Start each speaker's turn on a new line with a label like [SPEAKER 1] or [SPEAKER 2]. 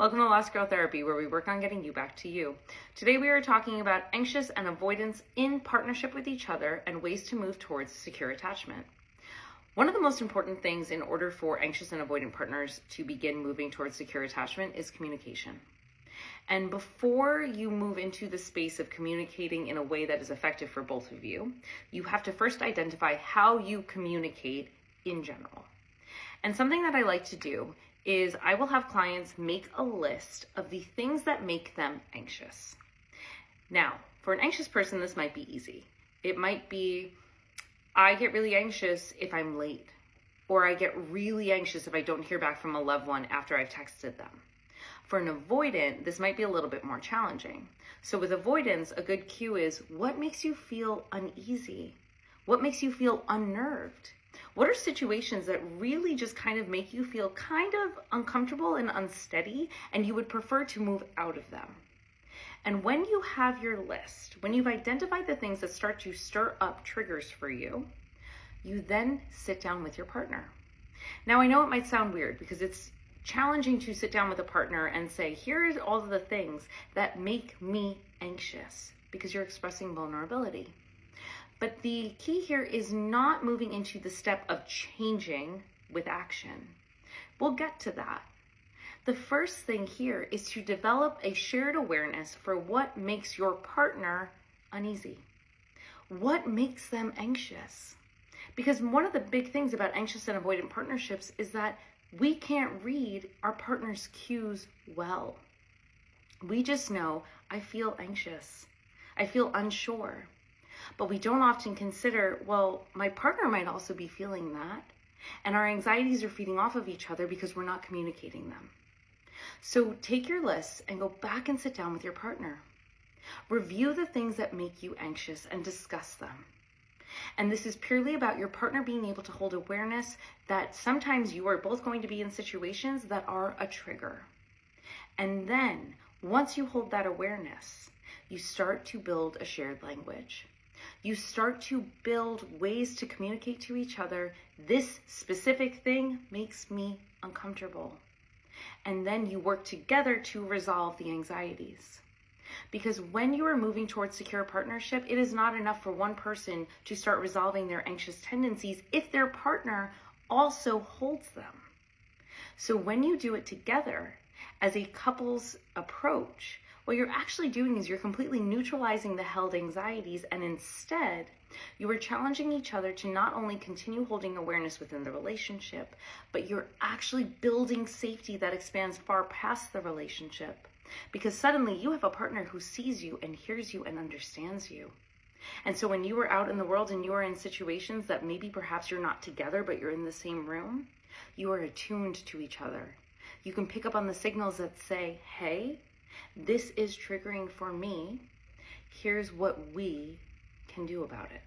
[SPEAKER 1] Welcome to Lost Girl Therapy, where we work on getting you back to you. Today we are talking about anxious and avoidance in partnership with each other and ways to move towards secure attachment. One of the most important things in order for anxious and avoidant partners to begin moving towards secure attachment is communication. And before you move into the space of communicating in a way that is effective for both of you, you have to first identify how you communicate in general. And something that I like to do is I will have clients make a list of the things that make them anxious. Now, for an anxious person, this might be easy. It might be, I get really anxious if I'm late, or I get really anxious if I don't hear back from a loved one after I've texted them. For an avoidant, this might be a little bit more challenging. So with avoidance, a good cue is, what makes you feel uneasy? What makes you feel unnerved? What are situations that really just kind of make you feel kind of uncomfortable and unsteady, and you would prefer to move out of them? And when you have your list, when you've identified the things that start to stir up triggers for you, you then sit down with your partner. Now, I know it might sound weird because it's challenging to sit down with a partner and say, here's all of the things that make me anxious, because you're expressing vulnerability. But the key here is not moving into the step of changing with action. We'll get to that. The first thing here is to develop a shared awareness for what makes your partner uneasy. What makes them anxious? Because one of the big things about anxious and avoidant partnerships is that we can't read our partner's cues well. We just know, I feel anxious. I feel unsure. But we don't often consider, well, my partner might also be feeling that. And our anxieties are feeding off of each other because we're not communicating them. So take your list and go back and sit down with your partner. Review the things that make you anxious and discuss them. And this is purely about your partner being able to hold awareness that sometimes you are both going to be in situations that are a trigger. And then, once you hold that awareness, you start to build a shared language. You start to build ways to communicate to each other, this specific thing makes me uncomfortable. And then you work together to resolve the anxieties. Because when you are moving towards secure partnership, it is not enough for one person to start resolving their anxious tendencies if their partner also holds them. So when you do it together as a couple's approach, what you're actually doing is you're completely neutralizing the held anxieties, and instead you are challenging each other to not only continue holding awareness within the relationship, but you're actually building safety that expands far past the relationship. Because suddenly you have a partner who sees you and hears you and understands you. And so when you are out in the world and you are in situations that maybe perhaps you're not together, but you're in the same room, you are attuned to each other. You can pick up on the signals that say, hey, this is triggering for me. Here's what we can do about it.